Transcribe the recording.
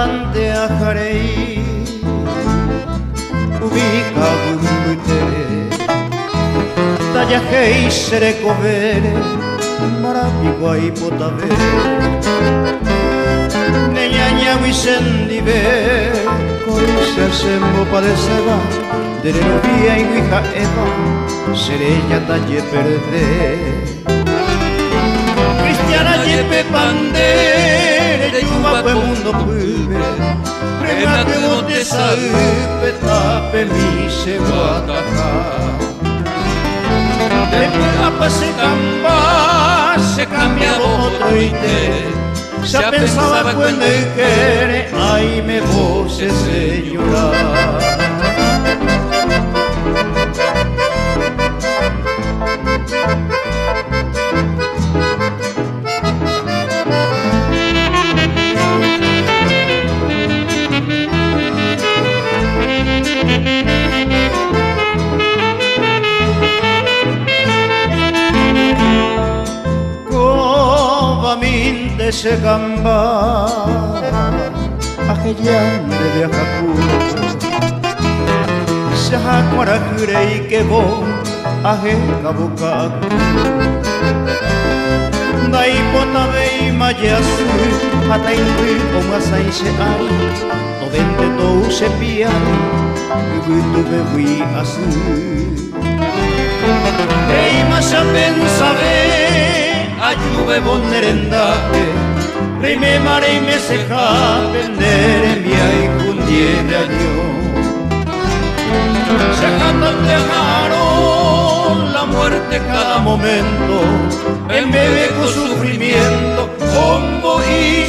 ande a jarei ubika bumbute talla hei sereko bere marapikoa ipotabe neñaña wisendi be koisa sembo padeceba dere novia y hija Eva serella talle perde cristiana yepe pandere yuba pe mundo pube prema que bote saupe tape mi se guataca de capa se camba se cambia otro y te ya pensaba cuando quiere ay me vose señora. Se gamba ajellande de ajacu se ajacuara jurei que bo aje kabukaku dai potabei mayasu hata inri omasai se ai no vente tou se piai guitu bewi asu ei masa pensabe ayube bonnerendate rime mare y me seja pendere mi ay cundiere año sejando te ajaron la muerte cada momento en bebé con sufrimiento combo y